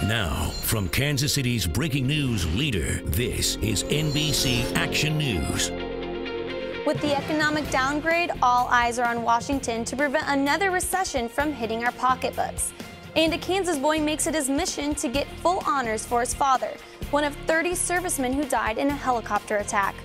Now, from Kansas City's breaking news leader, this is NBC Action News. With the economic downgrade, all eyes are on Washington to prevent another recession from hitting our pocketbooks. And a Kansas boy makes it his mission to get full honors for his father, one of 30 servicemen who died in a helicopter attack.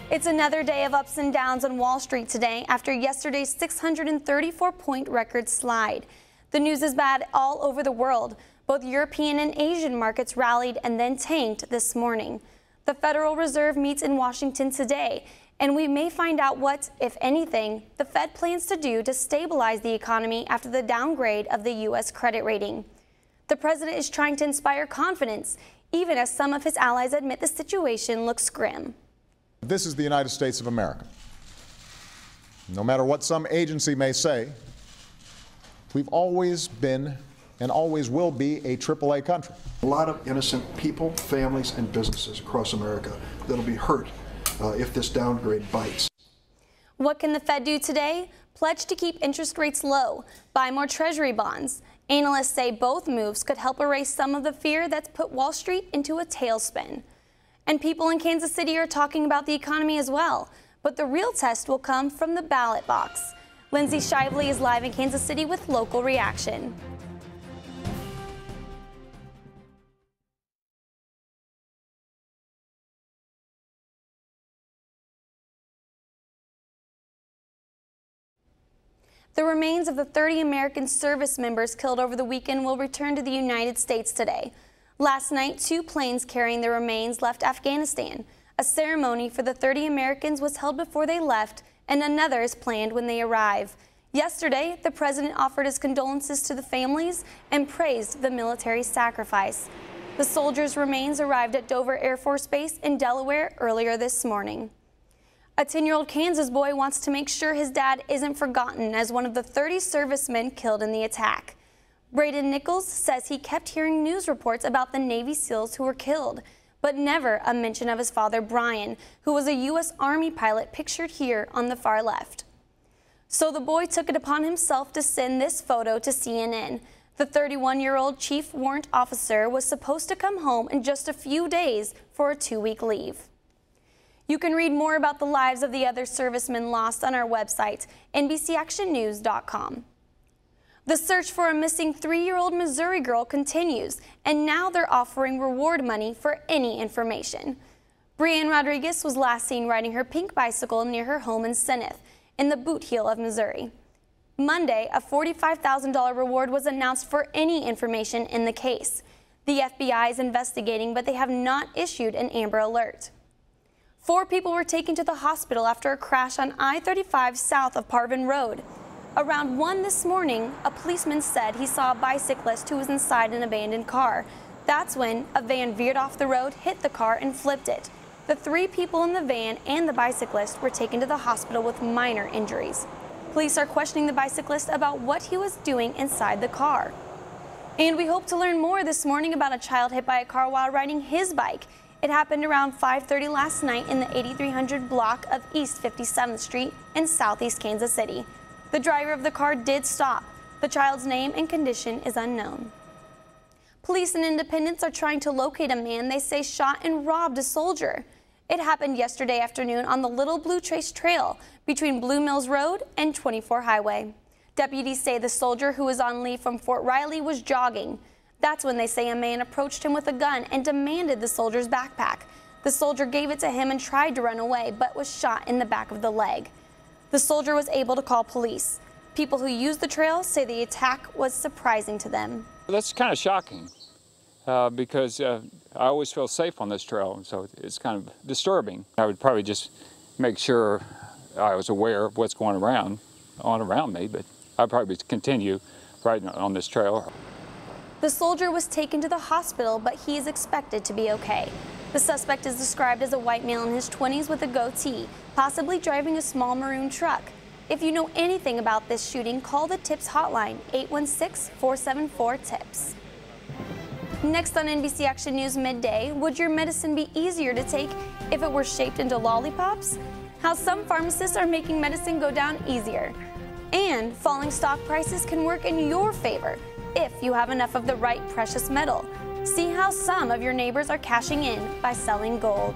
It's another day of ups and downs on Wall Street today after yesterday's 634-point record slide. The news is bad all over the world. Both European and Asian markets rallied and then tanked this morning. The Federal Reserve meets in Washington today, and we may find out what, if anything, the Fed plans to do to stabilize the economy after the downgrade of the U.S. credit rating. The president is trying to inspire confidence, even as some of his allies admit the situation looks grim. This is the United States of America. No matter what some agency may say, we've always been and always will be a AAA country. A lot of innocent people, families, and businesses across America that'll be hurt if this downgrade bites. What can the Fed do today? Pledge to keep interest rates low, buy more Treasury bonds. Analysts say both moves could help erase some of the fear that's put Wall Street into a tailspin. And people in Kansas City are talking about the economy as well, but the real test will come from the ballot box. Lindsay Shively is live in Kansas City with local reaction. The remains of the 30 American service members killed over the weekend will return to the United States today. Last night, 2 planes carrying the remains left Afghanistan. A ceremony for the 30 Americans was held before they left, and another is planned when they arrive. Yesterday, the president offered his condolences to the families and praised the military sacrifice. The soldiers' remains arrived at Dover Air Force Base in Delaware earlier this morning. A 10-year-old Kansas boy wants to make sure his dad isn't forgotten as one of the 30 servicemen killed in the attack. Braden Nichols says he kept hearing news reports about the Navy SEALs who were killed, but never a mention of his father, Brian, who was a U.S. Army pilot pictured here on the far left. So the boy took it upon himself to send this photo to CNN. The 31-year-old chief warrant officer was supposed to come home in just a few days for a 2-week leave. You can read more about the lives of the other servicemen lost on our website, NBCActionNews.com. The search for a missing 3-year-old Missouri girl continues, and now they're offering reward money for any information. Brianne Rodriguez was last seen riding her pink bicycle near her home in Seneth, in the Boot Heel of Missouri. Monday, a $45,000 reward was announced for any information in the case. The FBI is investigating, but they have not issued an Amber Alert. 4 people were taken to the hospital after a crash on I-35 south of Parvin Road. Around 1 this morning, a policeman said he saw a bicyclist who was inside an abandoned car. That's when a van veered off the road, hit the car, and flipped it. The 3 people in the van and the bicyclist were taken to the hospital with minor injuries. Police are questioning the bicyclist about what he was doing inside the car. And we hope to learn more this morning about a child hit by a car while riding his bike. It happened around 5:30 last night in the 8300 block of East 57th Street in southeast Kansas City. The driver of the car did stop. The child's name and condition is unknown. Police in Independence are trying to locate a man they say shot and robbed a soldier. It happened yesterday afternoon on the Little Blue Trace Trail between Blue Mills Road and 24 Highway. Deputies say the soldier who was on leave from Fort Riley was jogging. That's when they say a man approached him with a gun and demanded the soldier's backpack. The soldier gave it to him and tried to run away, but was shot in the back of the leg. The soldier was able to call police. People who used the trail say the attack was surprising to them. That's kind of shocking because I always feel safe on this trail, so it's kind of disturbing. I would probably just make sure I was aware of what's going around me, but I'd probably continue riding on this trail. The soldier was taken to the hospital, but he is expected to be okay. The suspect is described as a white male in his 20s with a goatee, possibly driving a small maroon truck. If you know anything about this shooting, call the TIPS hotline, 816-474-TIPS. Next on NBC Action News Midday, would your medicine be easier to take if it were shaped into lollipops? How some pharmacists are making medicine go down easier. And falling stock prices can work in your favor. if you have enough of the right precious metal. See how some of your neighbors are cashing in by selling gold.